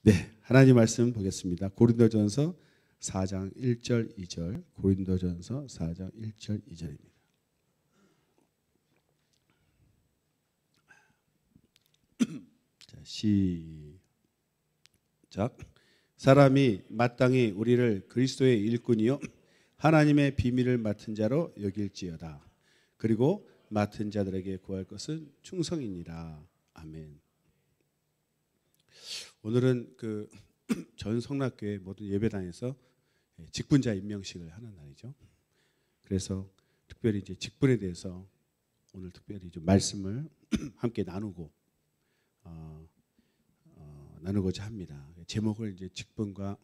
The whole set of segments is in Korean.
네, 하나님 말씀 보겠습니다. 고린도전서 4장 1절 2절. 고린도전서 4장 1절 2절입니다. 자, 시작. 사람이 마땅히 우리를 그리스도의 일꾼이요 하나님의 비밀을 맡은 자로 여길지어다. 그리고 맡은 자들에게 구할 것은 충성이니라. 아멘. 오늘은 그 전 성락교회 모든 예배당에서 직분자 임명식을 하는 날이죠. 그래서 특별히 이제 직분에 대해서 오늘 특별히 좀 말씀을 함께 나누고자 합니다. 제목을 이제 직분과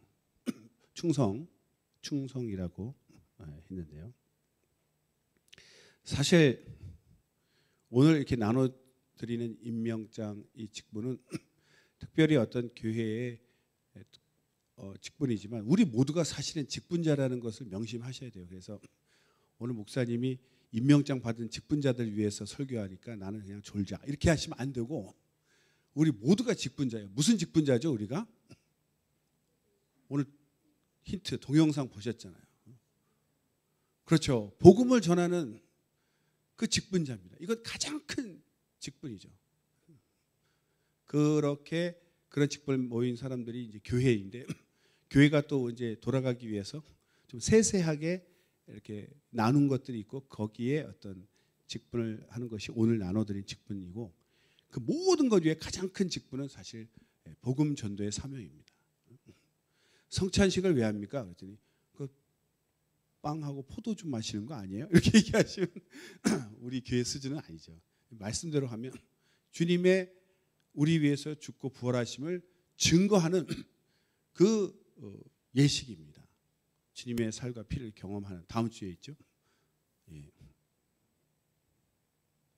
충성이라고 했는데요. 사실 오늘 이렇게 나눠드리는 임명장 이 직분은 특별히 어떤 교회의 직분이지만 우리 모두가 사실은 직분자라는 것을 명심하셔야 돼요. 그래서 오늘 목사님이 임명장 받은 직분자들 위해서 설교하니까 나는 그냥 졸자 이렇게 하시면 안 되고 우리 모두가 직분자예요. 무슨 직분자죠 우리가? 오늘 힌트 동영상 보셨잖아요. 그렇죠. 복음을 전하는 그 직분자입니다. 이건 가장 큰 직분이죠. 그런 직분을 모인 사람들이 이제 교회인데 교회가 또 이제 돌아가기 위해서 좀 세세하게 이렇게 나눈 것들이 있고 거기에 어떤 직분을 하는 것이 오늘 나눠드린 직분이고 그 모든 것 중에 가장 큰 직분은 사실 복음 전도의 사명입니다. 성찬식을 왜 합니까? 그랬더니 그 빵하고 포도주 마시는 거 아니에요? 이렇게 얘기하시면 우리 교회 수준은 아니죠. 말씀대로 하면 주님의 우리 위해서 죽고 부활하심을 증거하는 그 예식입니다. 주님의 살과 피를 경험하는 다음 주에 있죠.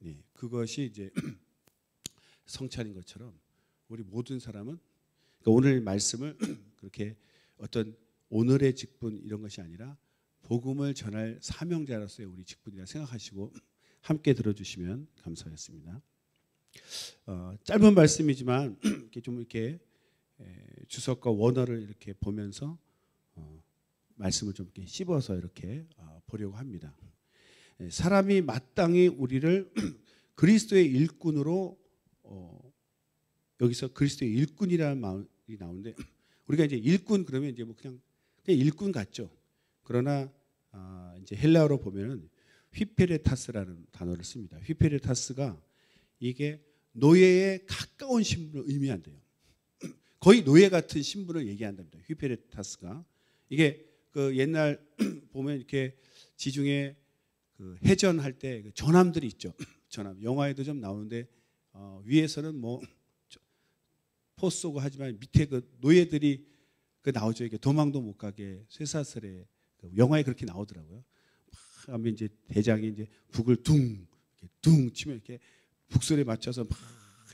예, 그것이 이제 성찬인 것처럼 우리 모든 사람은 그러니까 오늘 말씀을 그렇게 어떤 오늘의 직분 이런 것이 아니라 복음을 전할 사명자로서의 우리 직분이라 생각하시고 함께 들어주시면 감사하겠습니다. 짧은 말씀이지만 이렇게 주석과 원어를 이렇게 보면서 말씀을 좀 이렇게 씹어서 이렇게 보려고 합니다. 사람이 마땅히 우리를 그리스도의 일꾼으로 여기서 그리스도의 일꾼이라는 말이 나오는데 우리가 이제 일꾼 그러면 이제 뭐 그냥 일꾼 같죠. 그러나 이제 헬라어로 보면은 휘페레타스라는 단어를 씁니다. 휘페레타스가 이게 노예의 가까운 신분을 의미한대요. 거의 노예 같은 신분을 얘기한답니다. 휘페레타스가 이게 그 옛날 보면 이렇게 지중해 그 해전할 때 전함들이 있죠. 전함 영화에도 좀 나오는데 위에서는 뭐 포 쏘고 하지만 밑에 그 노예들이 그 나오죠. 이게 도망도 못 가게 쇠사슬에 그 영화에 그렇게 나오더라고요. 막 하면 이제 대장이 이제 북을 둥 치면 이렇게 북소리에 맞춰서 막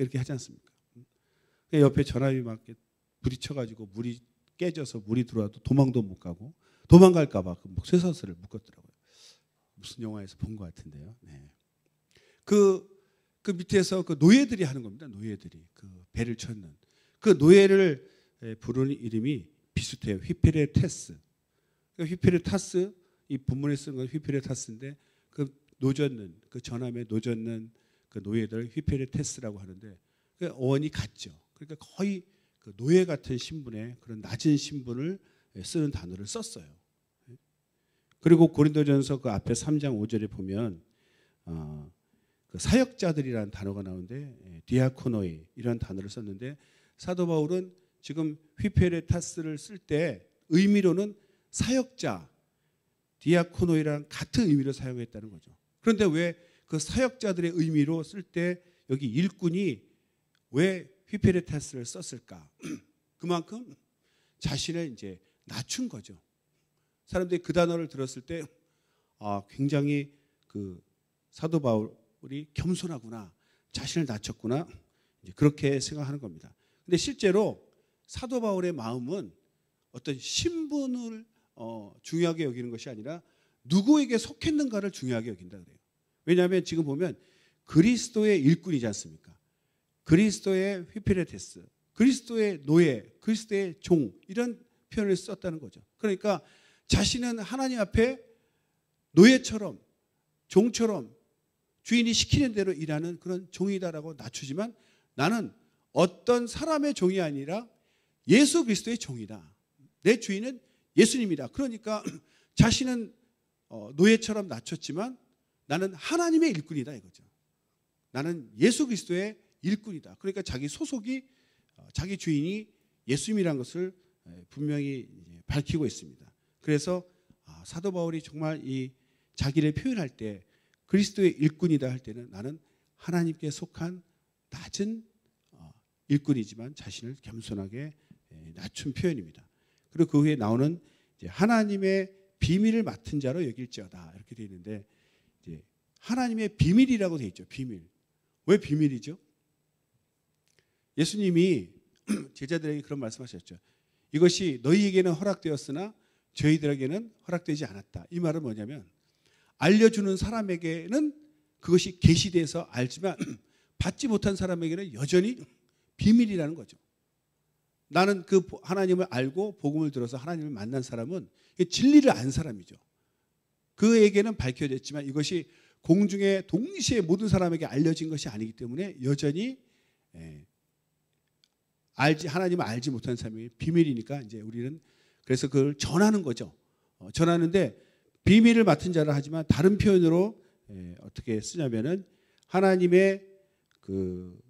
이렇게 하지 않습니까? 옆에 전함이 막 부딪혀가지고 물이 깨져서 물이 들어와도 도망도 못 가고 도망갈까봐 그 쇠사슬을 묶었더라고요. 무슨 영화에서 본 것 같은데요. 네. 그 밑에서 그 노예들이 하는 겁니다. 노예들이 그 배를 쳤는 그 노예를 부르는 이름이 비슷해요. 휘페레테스. 휘페레타스 이 본문에 쓰는 건 휘페레타스인데 그 노젓는 그 전함에 노젓는 그 노예들 휘페레테스라고 하는데 그 어원이 같죠. 그러니까 거의 그 노예 같은 신분의 그런 낮은 신분을 쓰는 단어를 썼어요. 그리고 고린도전서 그 앞에 3장 5절에 보면 그 사역자들이라는 단어가 나오는데 디아코노이 이런 단어를 썼는데 사도 바울은 지금 휘페레타스를 쓸 때 의미로는 사역자 디아코노이랑 같은 의미로 사용했다는 거죠. 그런데 왜 그 사역자들의 의미로 쓸 때 여기 일꾼이 왜 휘페레타스를 썼을까? 그만큼 자신을 이제 낮춘 거죠. 사람들이 그 단어를 들었을 때 굉장히 그 사도 바울이 겸손하구나, 자신을 낮췄구나 이제 그렇게 생각하는 겁니다. 근데 실제로 사도 바울의 마음은 어떤 신분을 중요하게 여기는 것이 아니라 누구에게 속했는가를 중요하게 여긴다 그래요. 왜냐하면 지금 보면 그리스도의 일꾼이지 않습니까? 그리스도의 휘페레테스, 그리스도의 노예, 그리스도의 종 이런 표현을 썼다는 거죠. 그러니까 자신은 하나님 앞에 노예처럼 종처럼 주인이 시키는 대로 일하는 그런 종이다라고 낮추지만 나는 어떤 사람의 종이 아니라 예수 그리스도의 종이다. 내 주인은 예수님이다. 그러니까 자신은 노예처럼 낮췄지만 나는 하나님의 일꾼이다 이거죠. 나는 예수 그리스도의 일꾼이다. 그러니까 자기 소속이 자기 주인이 예수님이라는 것을 분명히 밝히고 있습니다. 그래서 사도 바울이 정말 이 자기를 표현할 때 그리스도의 일꾼이다 할 때는 나는 하나님께 속한 낮은 일꾼이지만 자신을 겸손하게 낮춘 표현입니다. 그리고 그 후에 나오는 하나님의 비밀을 맡은 자로 여길지어다 이렇게 되어 있는데 이제 하나님의 비밀이라고 되어 있죠. 비밀. 왜 비밀이죠? 예수님이 제자들에게 그런 말씀하셨죠. 이것이 너희에게는 허락되었으나 저희들에게는 허락되지 않았다. 이 말은 뭐냐면 알려주는 사람에게는 그것이 계시돼서 알지만 받지 못한 사람에게는 여전히 비밀이라는 거죠. 나는 그 하나님을 알고 복음을 들어서 하나님을 만난 사람은 진리를 안 사람이죠. 그에게는 밝혀졌지만 이것이 공중에 동시에 모든 사람에게 알려진 것이 아니기 때문에 여전히 하나님을 알지 못한 사람이 비밀이니까 이제 우리는 그래서 그걸 전하는 거죠. 전하는데 비밀을 맡은 자라 하지만 다른 표현으로 어떻게 쓰냐면은 하나님의 그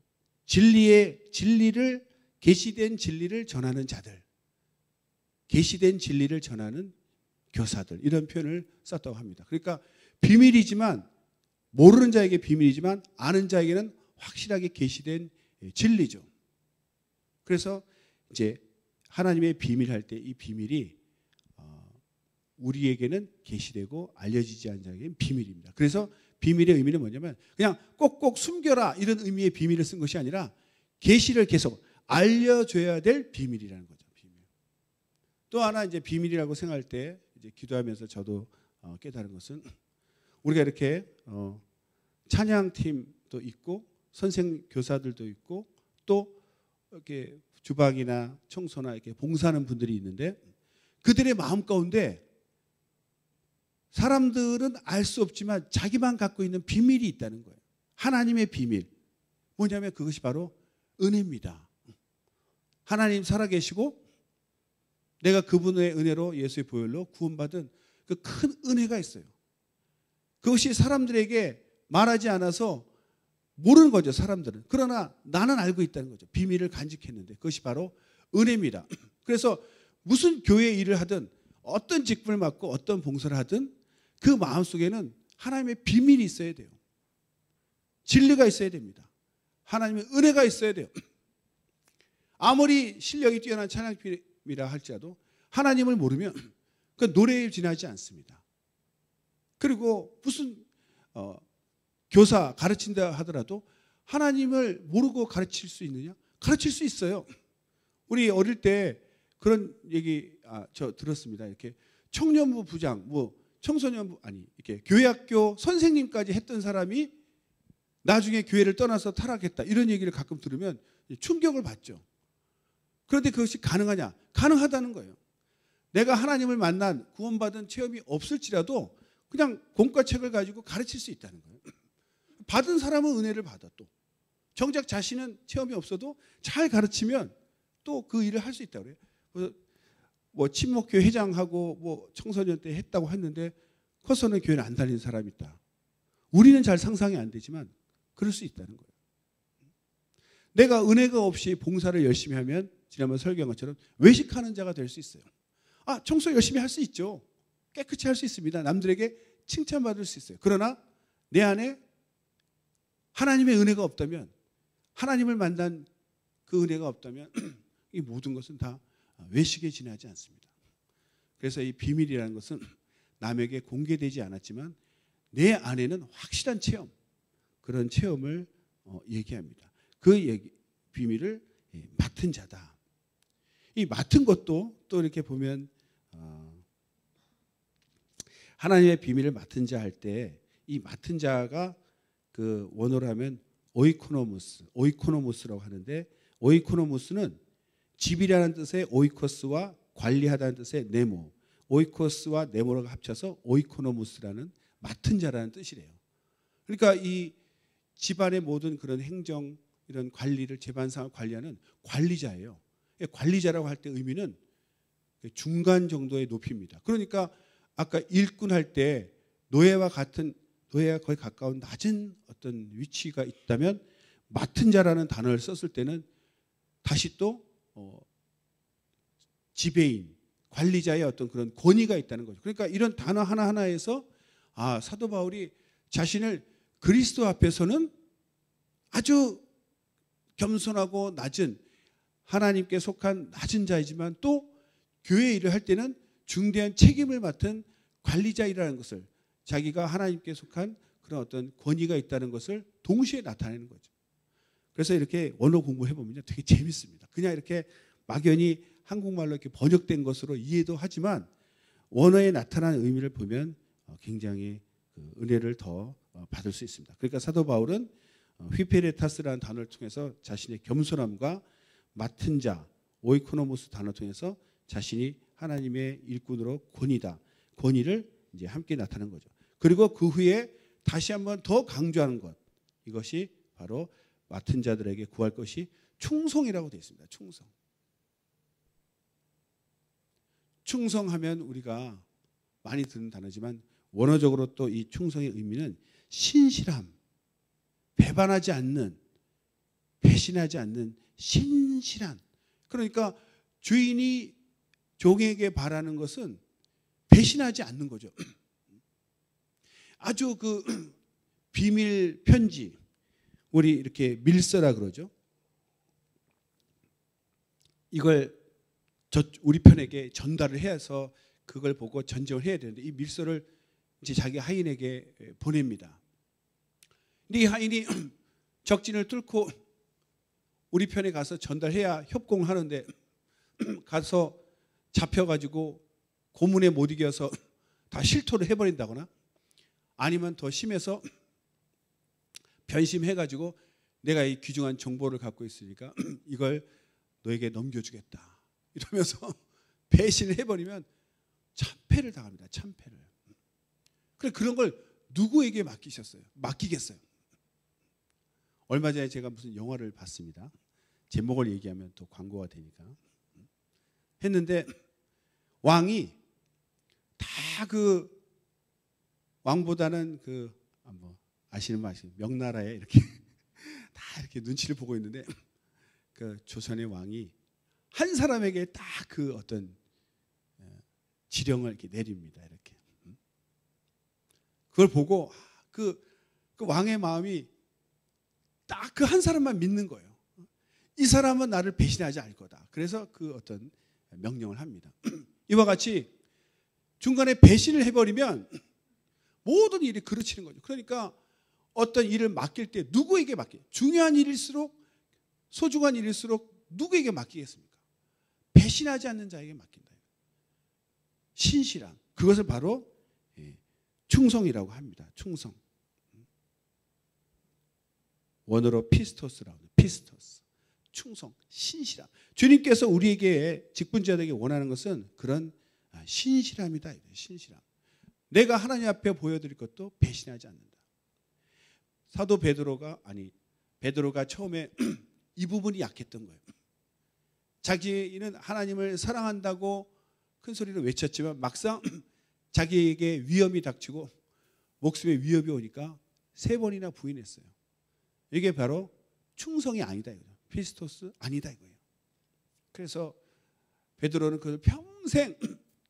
진리를 계시된 진리를 전하는 자들, 계시된 진리를 전하는 교사들 이런 표현을 썼다고 합니다. 그러니까 비밀이지만 모르는 자에게 비밀이지만 아는 자에게는 확실하게 계시된 진리죠. 그래서 이제 하나님의 비밀 할 때 이 비밀이 우리에게는 계시되고 알려지지 않은 자에게는 비밀입니다. 그래서 비밀의 의미는 뭐냐면 그냥 꼭꼭 숨겨라 이런 의미의 비밀을 쓴 것이 아니라 계시를 계속 알려줘야 될 비밀이라는 거죠. 비밀. 또 하나 이제 비밀이라고 생각할 때 이제 기도하면서 저도 깨달은 것은 우리가 이렇게 찬양팀도 있고 선생 교사들도 있고 또 이렇게 주방이나 청소나 이렇게 봉사하는 분들이 있는데 그들의 마음 가운데 사람들은 알 수 없지만 자기만 갖고 있는 비밀이 있다는 거예요. 하나님의 비밀. 뭐냐면 그것이 바로 은혜입니다. 하나님 살아계시고 내가 그분의 은혜로 예수의 보혈로 구원받은 그 큰 은혜가 있어요. 그것이 사람들에게 말하지 않아서 모르는 거죠. 사람들은. 그러나 나는 알고 있다는 거죠. 비밀을 간직했는데 그것이 바로 은혜입니다. 그래서 무슨 교회 일을 하든 어떤 직분을 맡고 어떤 봉사를 하든 그 마음속에는 하나님의 비밀이 있어야 돼요. 진리가 있어야 됩니다. 하나님의 은혜가 있어야 돼요. 아무리 실력이 뛰어난 찬양팀이라 할지라도 하나님을 모르면 그 노래에 지나지 않습니다. 그리고 무슨 교사 가르친다 하더라도 하나님을 모르고 가르칠 수 있느냐? 가르칠 수 있어요. 우리 어릴 때 그런 얘기 저 들었습니다. 이렇게 청년부 부장, 청소년부 이렇게 교회학교 선생님까지 했던 사람이 나중에 교회를 떠나서 타락했다 이런 얘기를 가끔 들으면 충격을 받죠. 그런데 그것이 가능하냐? 가능하다는 거예요. 내가 하나님을 만난 구원받은 체험이 없을지라도 그냥 공과책을 가지고 가르칠 수 있다는 거예요. 받은 사람은 은혜를 받아 또. 정작 자신은 체험이 없어도 잘 가르치면 또 그 일을 할 수 있다고 그래요. 그래서 친목교 회장하고 청소년 때 했다고 했는데 커서는 교회를 안 다니는 사람이 있다. 우리는 잘 상상이 안 되지만 그럴 수 있다는 거예요. 내가 은혜가 없이 봉사를 열심히 하면 지난번 설교한 것처럼 외식하는 자가 될 수 있어요. 청소 열심히 할 수 있죠. 깨끗이 할 수 있습니다. 남들에게 칭찬받을 수 있어요. 그러나 내 안에 하나님의 은혜가 없다면 하나님을 만난 그 은혜가 없다면 이 모든 것은 다 외식에 지나지 않습니다. 그래서 이 비밀이라는 것은 남에게 공개되지 않았지만 내 안에는 확실한 체험, 그런 체험을 얘기합니다. 그 비밀을 맡은 자다. 이 맡은 것도 또 이렇게 보면 하나님의 비밀을 맡은 자 할 때 이 맡은 자가 그 원어로 하면 오이코노무스라고 하는데 오이코노무스는 집이라는 뜻의 오이코스와 관리하다는 뜻의 네모, 오이코스와 네모가 합쳐서 오이코노무스라는 맡은 자라는 뜻이래요. 그러니까 이 집안의 모든 그런 행정 이런 관리를 재반상을 관리하는 관리자예요. 관리자라고 할 때 의미는 중간 정도의 높이입니다. 그러니까 아까 일꾼 할 때 노예와 거의 가까운 낮은 어떤 위치가 있다면 맡은 자라는 단어를 썼을 때는 다시 또 지배인, 관리자의 어떤 그런 권위가 있다는 거죠. 그러니까 이런 단어 하나하나에서 사도 바울이 자신을 그리스도 앞에서는 아주 겸손하고 낮은 하나님께 속한 낮은 자이지만 또 교회 일을 할 때는 중대한 책임을 맡은 관리자이라는 것을 자기가 하나님께 속한 그런 어떤 권위가 있다는 것을 동시에 나타내는 거죠. 그래서 이렇게 언어 공부해 보면 되게 재밌습니다. 그냥 이렇게 막연히 한국말로 이렇게 번역된 것으로 이해도 하지만 원어에 나타난 의미를 보면 굉장히 은혜를 더 받을 수 있습니다. 그러니까 사도 바울은 휘페레타스라는 단어를 통해서 자신의 겸손함과 맡은 자, 오이코노모스 단어를 통해서 자신이 하나님의 일꾼으로 권위를 이제 함께 나타낸 거죠. 그리고 그 후에 다시 한번 더 강조하는 것, 이것이 바로 맡은 자들에게 구할 것이 충성이라고 되어 있습니다. 충성하면 우리가 많이 듣는 단어지만 원어적으로 또 이 충성의 의미는 신실함, 배반하지 않는, 배신하지 않는 신실한. 그러니까 주인이 종에게 바라는 것은 배신하지 않는 거죠. 아주 그 비밀 편지, 우리 이렇게 밀서라 그러죠. 이걸 우리 편에게 전달을 해서 그걸 보고 전쟁을 해야 되는데 이 밀서를 이제 자기 하인에게 보냅니다. 근데 이 하인이 적진을 뚫고 우리 편에 가서 전달해야 협공을 하는데 가서 잡혀가지고 고문에 못 이겨서 다 실토를 해버린다거나 아니면 더 심해서 변심해가지고 내가 이 귀중한 정보를 갖고 있으니까 이걸 너에게 넘겨주겠다 이러면서 배신을 해버리면 참패를 당합니다. 참패를. 그런 걸 누구에게 맡기겠어요? 얼마 전에 제가 무슨 영화를 봤습니다. 제목을 얘기하면 또 광고가 되니까 했는데 왕이 다 그 왕보다는 그 아시는 분 아시죠? 명나라에 이렇게 다 이렇게 눈치를 보고 있는데 그 조선의 왕이 한 사람에게 딱 그 어떤 지령을 이렇게 내립니다. 이렇게 그걸 보고 그 왕의 마음이 딱 그 한 사람만 믿는 거예요. 이 사람은 나를 배신하지 않을 거다. 그래서 그 어떤 명령을 합니다. 이와 같이 중간에 배신을 해버리면 모든 일이 그르치는 거죠. 그러니까 어떤 일을 맡길 때 누구에게 중요한 일일수록 소중한 일일수록 누구에게 맡기겠습니까? 배신하지 않는 자에게 맡긴다. 신실함. 그것을 바로 충성이라고 합니다. 충성. 원어로 피스토스라고 합니다. 피스토스. 충성, 신실함. 주님께서 우리에게 직분자들에게 원하는 것은 그런 신실함이다. 신실함. 내가 하나님 앞에 보여드릴 것도 배신하지 않는다. 사도 베드로가 처음에 이 부분이 약했던 거예요. 자기는 하나님을 사랑한다고 큰 소리로 외쳤지만 막상 자기에게 위험이 닥치고 목숨에 위협이 오니까 3번이나 부인했어요. 이게 바로 충성이 아니다 이거죠. 피스토스 아니다 이거예요. 그래서 베드로는 그걸 평생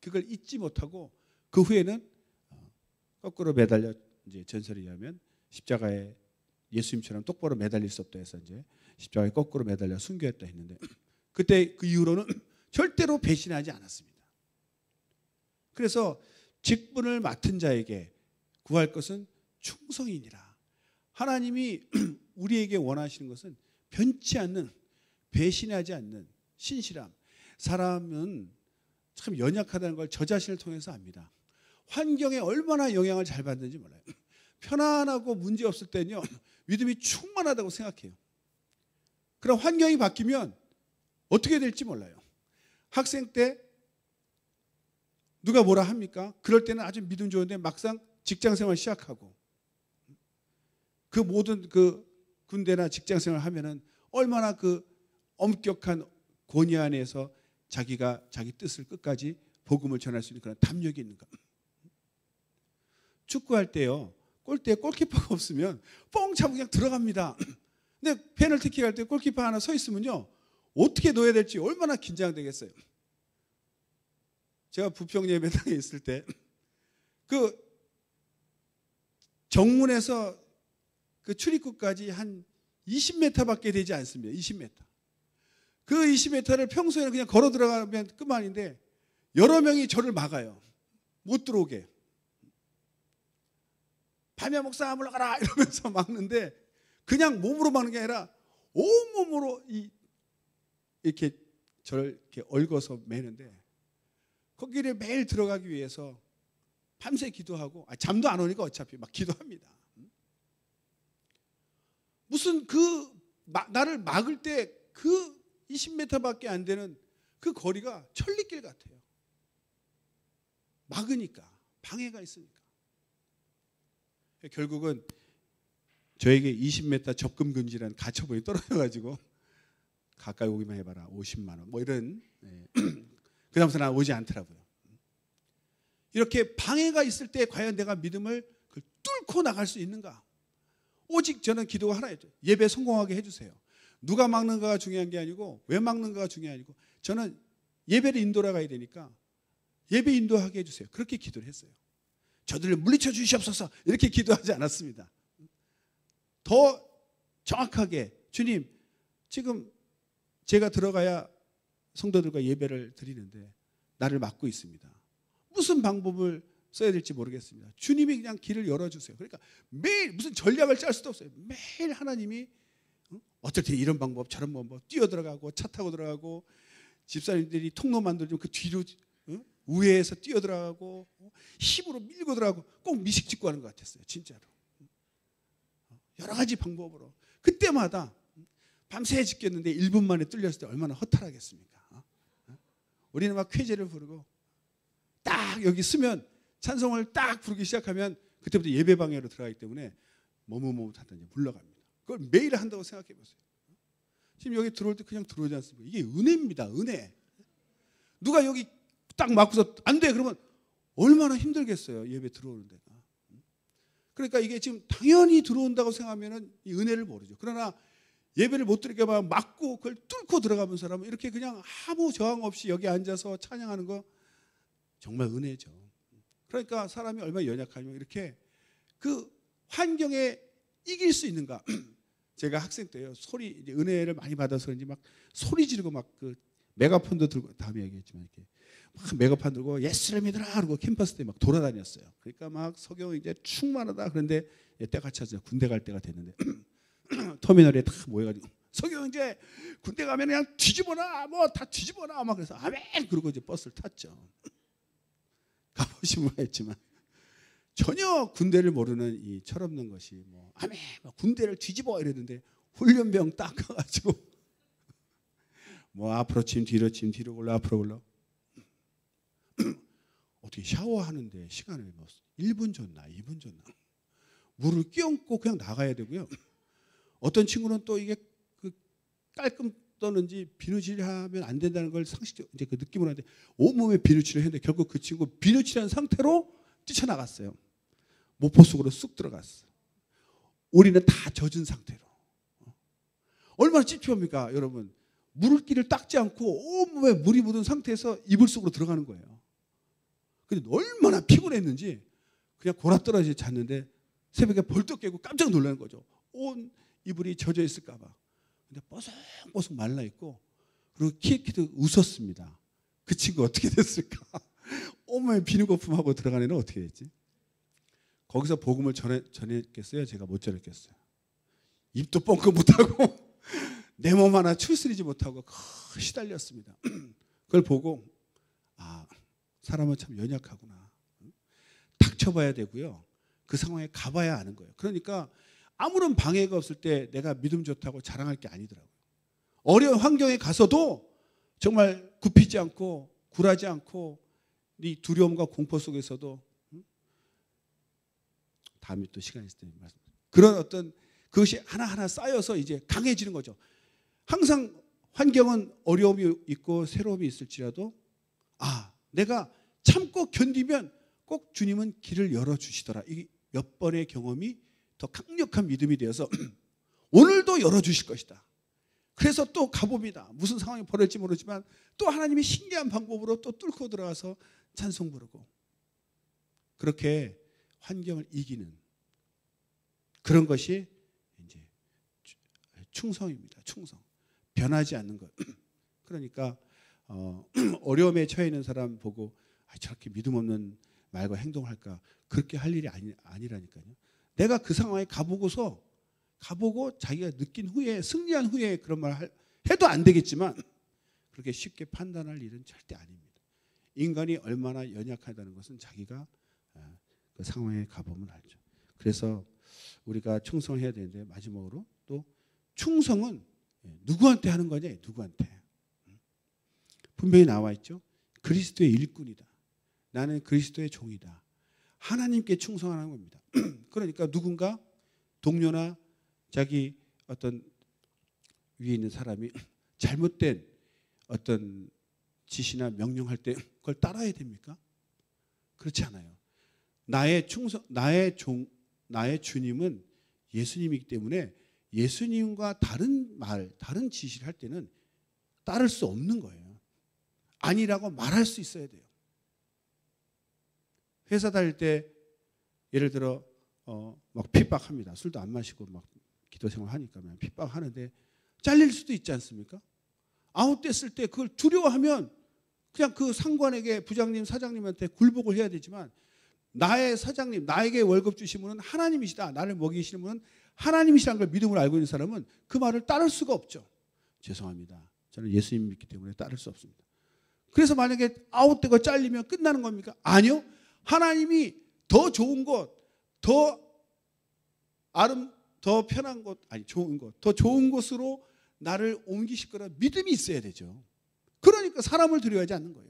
그걸 잊지 못하고 그 후에는 거꾸로 매달려 이제 전설에 의하면 십자가에 예수님처럼 똑바로 매달릴 수 없다 해서 이제 십자가에 거꾸로 매달려 순교했다 했는데 그때 그 이후로는 절대로 배신하지 않았습니다. 그래서 직분을 맡은 자에게 구할 것은 충성이니라. 하나님이 우리에게 원하시는 것은 변치 않는, 배신하지 않는 신실함. 사람은 참 연약하다는 걸 저 자신을 통해서 압니다. 환경에 얼마나 영향을 잘 받는지 몰라요. 편안하고 문제 없을 때는요 믿음이 충만하다고 생각해요. 그럼 환경이 바뀌면 어떻게 될지 몰라요. 학생 때 누가 뭐라 합니까? 그럴 때는 아주 믿음 좋은데 막상 직장생활 시작하고 그 모든 그 군대나 직장생활 하면은 얼마나 그 엄격한 권위 안에서 자기가 자기 뜻을 끝까지 복음을 전할 수 있는 그런 담력이 있는가. 축구할 때요, 골대에 골키퍼가 없으면 뻥 차고 그냥 들어갑니다. 근데 페널티킥 할 때 골키퍼 하나 서 있으면요, 어떻게 넣어야 될지 얼마나 긴장되겠어요. 제가 부평 예배당에 있을 때 그 정문에서 그 출입구까지 한 20m밖에 되지 않습니다. 20m. 그 20m를 평소에는 그냥 걸어 들어가면 그만인데 여러 명이 저를 막아요. 못 들어오게. 밤야 목사 물러가라 이러면서 막는데 그냥 몸으로 막는 게 아니라 온몸으로 이렇게 저를 이렇게 얽어서 매는데 거기를 매일 들어가기 위해서 밤새 기도하고 잠도 안 오니까 어차피 막 기도합니다. 무슨 나를 막을 때 그 20m밖에 안 되는 그 거리가 천리길 같아요. 막으니까, 방해가 있으니까. 결국은 저에게 20m 접근 금지라는 가처분이 떨어져가지고 가까이 오기만 해봐라 50만 원 뭐 이런 그 다음부터 난 오지 않더라고요. 이렇게 방해가 있을 때 과연 내가 믿음을 뚫고 나갈 수 있는가? 오직 저는 기도가 하나였죠. 예배 성공하게 해주세요. 누가 막는가가 중요한 게 아니고 왜 막는가가 중요한 게 아니고 저는 예배를 인도하가야 되니까 예배 인도하게 해주세요. 그렇게 기도를 했어요. 저들을 물리쳐 주시옵소서 이렇게 기도하지 않았습니다. 더 정확하게 주님 지금 제가 들어가야 성도들과 예배를 드리는데 나를 막고 있습니다. 무슨 방법을 써야 될지 모르겠습니다. 주님이 그냥 길을 열어주세요. 그러니까 매일 무슨 전략을 짤 수도 없어요. 매일 하나님이 어떨 때 이런 방법 저런 방법 뛰어들어가고 차 타고 들어가고 집사님들이 통로 만들면 그 뒤로 우회해서 뛰어들어가고 힘으로 밀고 들어가고 꼭 미식 짓고 하는 것 같았어요. 진짜로. 여러 가지 방법으로. 그때마다 밤새 지켰는데 1분 만에 뚫렸을 때 얼마나 허탈하겠습니까? 우리는 막 쾌제를 부르고 딱 여기 쓰면 찬송을 딱 부르기 시작하면 그때부터 예배방해로 들어가기 때문에 머뭇머뭇하더니 물러갑니다. 그걸 매일 한다고 생각해 보세요. 지금 여기 들어올 때 그냥 들어오지 않습니까? 이게 은혜입니다. 은혜. 누가 여기 딱 막고서 안 돼 그러면 얼마나 힘들겠어요. 예배 들어오는 데가. 그러니까 이게 지금 당연히 들어온다고 생각하면 이 은혜를 모르죠. 그러나 예배를 못 드리게 막고 그걸 뚫고 들어가본 사람은 이렇게 그냥 아무 저항 없이 여기 앉아서 찬양하는 거 정말 은혜죠. 그러니까 사람이 얼마나 연약하면 이렇게 그 환경에 이길 수 있는가. 제가 학생 때요 이제 은혜를 많이 받아서 그런지 막 소리 지르고 막 그 메가폰도 들고 다음에 얘기했지만 이렇게 막 메가폰 들고 예수를 믿으라 그러고 캠퍼스 때 막 돌아다녔어요. 그러니까 막 석영 이제 충만하다 그런데 때가 차서 군대 갈 때가 됐는데 터미널에 다 모여가지고 석영 이제 군대 가면 그냥 뒤집어놔 뭐 다 뒤집어놔 막 그래서 아멘 그러고 이제 버스를 탔죠. 가보시면 알겠지만 전혀 군대를 모르는 이 철없는 것이 뭐 아멘 군대를 뒤집어 이랬는데 훈련병 딱 가가지고 뭐 앞으로 침 뒤로 굴러 앞으로 굴러 어떻게 샤워하는데 시간을 뭐 1분 줬나 2분 줬나 물을 끼얹고 그냥 나가야 되고요. 어떤 친구는 또 이게 그 깔끔 떠는지 비누칠하면 안 된다는 걸 상식적 이제 그 느낌으로 하는데 온몸에 비누칠을 했는데 결국 그 친구 비누칠한 상태로 뛰쳐나갔어요. 모포 속으로 쑥 들어갔어. 우리는 다 젖은 상태로. 얼마나 찝찝합니까, 여러분? 물기를 닦지 않고 온몸에 물이 묻은 상태에서 이불 속으로 들어가는 거예요. 근데 얼마나 피곤했는지 그냥 골아떨어져 잤는데 새벽에 벌떡 깨고 깜짝 놀라는 거죠. 온 이불이 젖어 있을까 봐. 근데 뽀송뽀송 말라 있고 그리고 키키도 웃었습니다. 그 친구 어떻게 됐을까? 온몸에 비누거품하고 들어간 애는 어떻게 됐지? 거기서 복음을 전했겠어요? 제가 못 전했겠어요. 입도 뻥끗 못하고 내 몸 하나 추스리지 못하고 시달렸습니다. 그걸 보고 아 사람은 참 연약하구나. 닥쳐봐야 되고요. 그 상황에 가봐야 아는 거예요. 그러니까 아무런 방해가 없을 때 내가 믿음 좋다고 자랑할 게 아니더라고요. 어려운 환경에 가서도 정말 굽히지 않고 굴하지 않고 이 두려움과 공포 속에서도 다음에 또 시간 있을 때 말씀. 그런 어떤 그것이 하나하나 쌓여서 이제 강해지는 거죠. 항상 환경은 어려움이 있고 새로움이 있을지라도 내가 참고 견디면 꼭 주님은 길을 열어주시더라. 이 몇 번의 경험이 더 강력한 믿음이 되어서 오늘도 열어주실 것이다. 그래서 또 가봅니다. 무슨 상황이 벌어질지 모르지만 또 하나님이 신기한 방법으로 또 뚫고 들어가서 찬송 부르고 그렇게 환경을 이기는 그런 것이 이제 충성입니다. 충성. 변하지 않는 것. 그러니까 어려움에 처해 있는 사람 보고 저렇게 믿음 없는 말과 행동할까? 그렇게 할 일이 아니라니까요. 내가 그 상황에 가보고 자기가 느낀 후에 승리한 후에 그런 말 해도 안 되겠지만 그렇게 쉽게 판단할 일은 절대 아닙니다. 인간이 얼마나 연약하다는 것은 자기가 그 상황에 가보면 알죠. 그래서 우리가 충성해야 되는데 마지막으로 또 충성은 누구한테 하는 거냐? 누구한테? 분명히 나와 있죠. 그리스도의 일꾼이다. 나는 그리스도의 종이다. 하나님께 충성하는 겁니다. 그러니까 누군가 동료나 자기 어떤 위에 있는 사람이 잘못된 어떤 지시나 명령할 때 그걸 따라야 됩니까? 그렇지 않아요. 나의 주님은 예수님이기 때문에 예수님과 다른 지시를 할 때는 따를 수 없는 거예요. 아니라고 말할 수 있어야 돼요. 회사 다닐 때 예를 들어 막 핍박합니다. 술도 안 마시고 막 기도 생활하니까 핍박하는데 잘릴 수도 있지 않습니까? 아웃됐을 때 그걸 두려워하면 그냥 그 상관에게 부장님, 사장님한테 굴복을 해야 되지만 나의 사장님, 나에게 월급 주신 분은 하나님이시다. 나를 먹이시는 분은 하나님이시라는 걸 믿음으로 알고 있는 사람은 그 말을 따를 수가 없죠. 죄송합니다. 저는 예수님 믿기 때문에 따를 수 없습니다. 그래서 만약에 아웃되고 잘리면 끝나는 겁니까? 아니요. 하나님이 더 좋은 곳, 더 편한 곳, 더 좋은 곳으로 나를 옮기실 거라 믿음이 있어야 되죠. 그러니까 사람을 두려워하지 않는 거예요.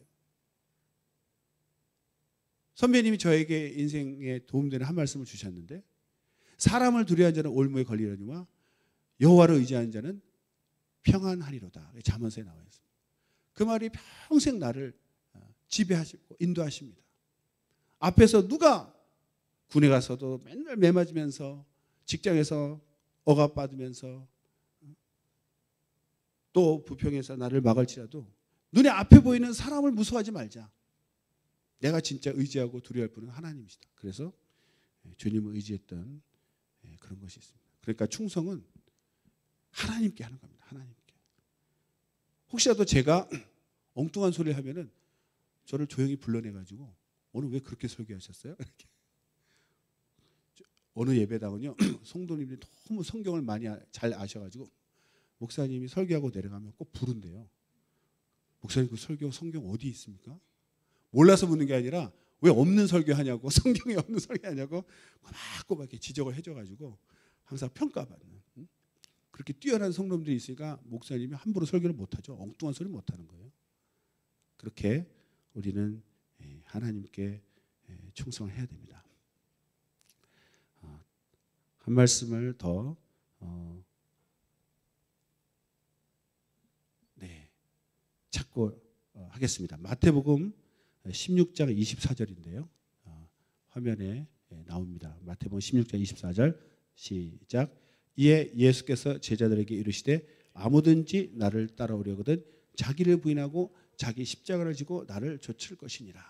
선배님이 저에게 인생에 도움되는 한 말씀을 주셨는데 사람을 두려워하는 자는 올무에 걸리려니와 여호와를 의지하는 자는 평안하리로다. 잠언서에 나와 있습니다. 그 말이 평생 나를 지배하시고 인도하십니다. 앞에서 누가 군에 가서도 맨날 매 맞으면서 직장에서 억압받으면서 또 부평에서 나를 막을지라도 눈에 앞에 보이는 사람을 무서워하지 말자. 내가 진짜 의지하고 두려워할 분은 하나님이시다. 그래서 주님을 의지했던 그런 것이 있습니다. 그러니까 충성은 하나님께 하는 겁니다. 하나님께. 혹시라도 제가 엉뚱한 소리를 하면은 저를 조용히 불러내가지고 오늘 왜 그렇게 설교하셨어요? 이렇게. 어느 예배당은요 성도님들이 너무 성경을 많이 잘 아셔가지고 목사님이 설교하고 내려가면 꼭 부른대요. 목사님 그 설교 성경 어디 있습니까? 몰라서 묻는 게 아니라 왜 없는 설교하냐고 성경에 없는 설교하냐고 꼬박꼬박 이렇게 지적을 해줘가지고 항상 평가받는 그렇게 뛰어난 성도님들이 있으니까 목사님이 함부로 설교를 못하죠. 엉뚱한 소리 못하는 거예요. 그렇게 우리는 하나님께 충성을 해야 됩니다. 한 말씀을 더 찾고 하겠습니다. 마태복음 16장 24절인데요. 화면에 나옵니다. 마태복음 16장 24절 시작. 이에 예수께서 제자들에게 이르시되 아무든지 나를 따라오려거든 자기를 부인하고 자기 십자가를 지고 나를 좇을 것이니라.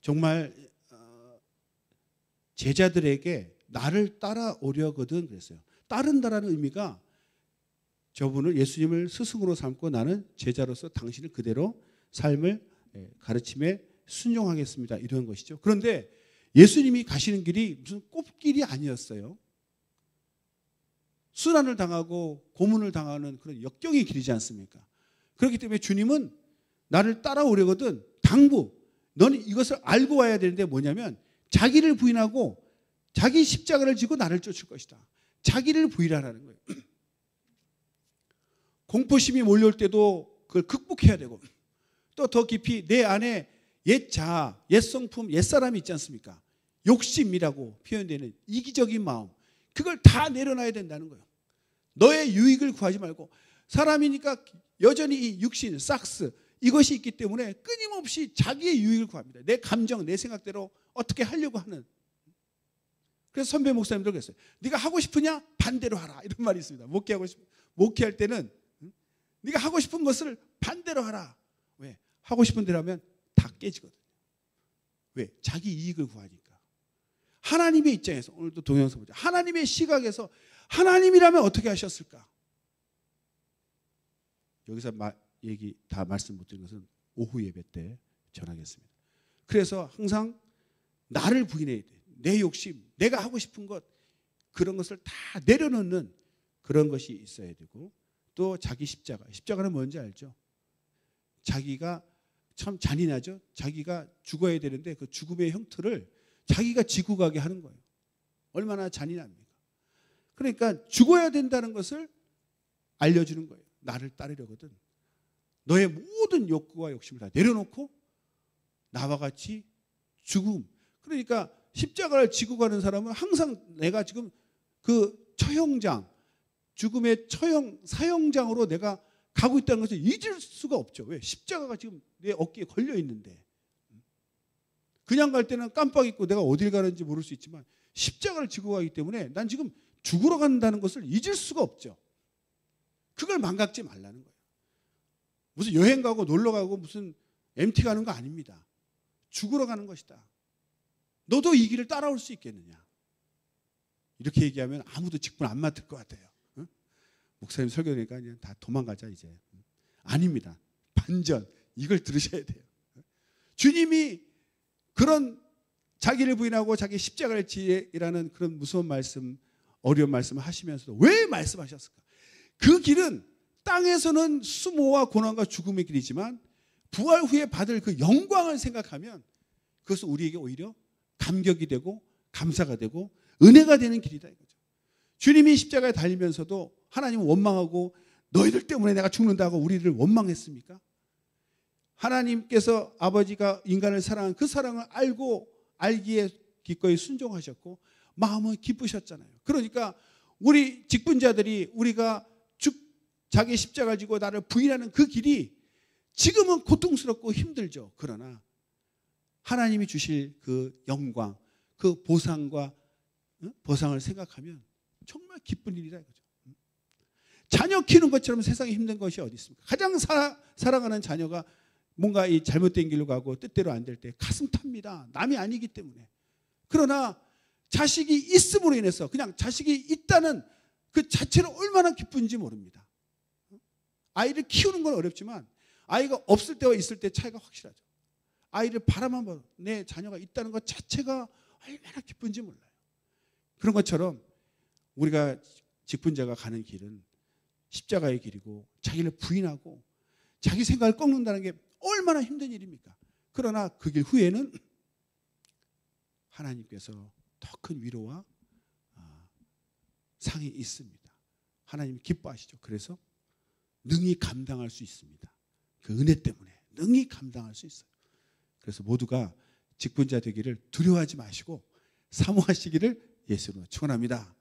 정말 제자들에게 나를 따라오려거든 그랬어요. 따른다라는 의미가 저분을 예수님을 스승으로 삼고 나는 제자로서 당신을 그대로 삶을 가르침에 순종하겠습니다. 이런 것이죠. 그런데 예수님이 가시는 길이 무슨 꽃길이 아니었어요. 순환을 당하고 고문을 당하는 그런 역경의 길이지 않습니까? 그렇기 때문에 주님은 나를 따라오려거든 당부 너는 이것을 알고 와야 되는데 뭐냐면 자기를 부인하고 자기 십자가를 지고 나를 쫓을 것이다. 자기를 부인하라는 거예요. 공포심이 몰려올 때도 그걸 극복해야 되고, 또 더 깊이 내 안에 옛 자아, 옛 성품, 옛 사람이 있지 않습니까? 욕심이라고 표현되는 이기적인 마음, 그걸 다 내려놔야 된다는 거예요. 너의 유익을 구하지 말고, 사람이니까 여전히 이 육신, 삭스 이것이 있기 때문에 끊임없이 자기의 유익을 구합니다. 내 감정, 내 생각대로 어떻게 하려고 하는. 그래서 선배 목사님들 그랬어요. 네가 하고 싶으냐? 반대로 하라. 이런 말이 있습니다. 목회할 때는 네가 하고 싶은 것을 반대로 하라. 왜? 하고 싶은 대로 하면 다 깨지거든요. 왜? 자기 이익을 구하니까. 하나님의 입장에서, 오늘도 동영상 보자. 하나님의 시각에서 하나님이라면 어떻게 하셨을까? 여기서 얘기 다 말씀 못 드린 것은 오후 예배 때 전하겠습니다. 그래서 항상 나를 부인해야 돼. 내 욕심, 내가 하고 싶은 것, 그런 것을 다 내려놓는 그런 것이 있어야 되고, 또 자기 십자가는 뭔지 알죠? 자기가 참 잔인하죠? 자기가 죽어야 되는데 그 죽음의 형틀을 자기가 지고 가게 하는 거예요. 얼마나 잔인합니까? 그러니까 죽어야 된다는 것을 알려주는 거예요. 나를 따르려거든 너의 모든 욕구와 욕심을 다 내려놓고 나와 같이 죽음. 그러니까 십자가를 지고 가는 사람은 항상 내가 지금 그 처형장, 죽음의 사형장으로 내가 가고 있다는 것을 잊을 수가 없죠. 왜? 십자가가 지금 내 어깨에 걸려 있는데. 그냥 갈 때는 깜빡 잊고 내가 어딜 가는지 모를 수 있지만 십자가를 지고 가기 때문에 난 지금 죽으러 간다는 것을 잊을 수가 없죠. 그걸 망각지 말라는 거예요. 무슨 여행 가고 놀러 가고 무슨 MT 가는 거 아닙니다. 죽으러 가는 것이다. 너도 이 길을 따라올 수 있겠느냐? 이렇게 얘기하면 아무도 직분 안 맡을 것 같아요. 응? 목사님 설교 되니까 그냥 다 도망가자 이제. 아닙니다. 반전. 이걸 들으셔야 돼요. 주님이 그런 자기를 부인하고 자기 십자가를 지라는 그런 무서운 말씀, 어려운 말씀을 하시면서도 왜 말씀하셨을까? 그 길은 땅에서는 수모와 고난과 죽음의 길이지만 부활 후에 받을 그 영광을 생각하면 그것은 우리에게 오히려 감격이 되고 감사가 되고 은혜가 되는 길이다 이거죠. 주님이 십자가에 달리면서도 하나님은 원망하고 너희들 때문에 내가 죽는다고 우리를 원망했습니까? 하나님께서 아버지가 인간을 사랑한 그 사랑을 알기에 기꺼이 순종하셨고 마음은 기쁘셨잖아요. 그러니까 우리 직분자들이 우리가 자기 십자가를 지고 나를 부인하는 그 길이 지금은 고통스럽고 힘들죠. 그러나 하나님이 주실 그 영광, 그 보상과 보상을 생각하면 정말 기쁜 일이다 이거죠. 자녀 키우는 것처럼 세상에 힘든 것이 어디 있습니까? 가장 사랑하는 자녀가 뭔가 이 잘못된 길로 가고 뜻대로 안 될 때 가슴 탑니다. 남이 아니기 때문에. 그러나 자식이 있음으로 인해서 그냥 자식이 있다는 그 자체는 얼마나 기쁜지 모릅니다. 아이를 키우는 건 어렵지만 아이가 없을 때와 있을 때 차이가 확실하죠. 아이를 바라만 봐도 내 자녀가 있다는 것 자체가 얼마나 기쁜지 몰라요. 그런 것처럼 우리가 직분자가 가는 길은 십자가의 길이고 자기를 부인하고 자기 생각을 꺾는다는 게 얼마나 힘든 일입니까? 그러나 그 길 후에는 하나님께서 더 큰 위로와 상이 있습니다. 하나님이 기뻐하시죠. 그래서 능히 감당할 수 있습니다. 그 은혜 때문에 능히 감당할 수 있어요. 그래서 모두가 직분자 되기를 두려워하지 마시고 사모하시기를 예수로 축원합니다.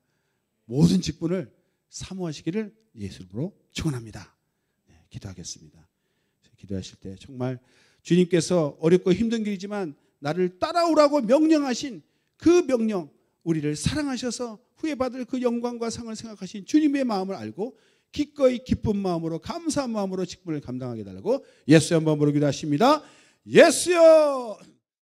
모든 직분을 사모하시기를 예수로 축원합니다. 네, 기도하겠습니다. 기도하실 때 정말 주님께서 어렵고 힘든 길이지만 나를 따라오라고 명령하신 그 명령, 우리를 사랑하셔서 후에 받을 그 영광과 상을 생각하신 주님의 마음을 알고 기꺼이 기쁜 마음으로 감사한 마음으로 직분을 감당하게 해달라고 예수의 한번 부르기도 하십니다. 예수여!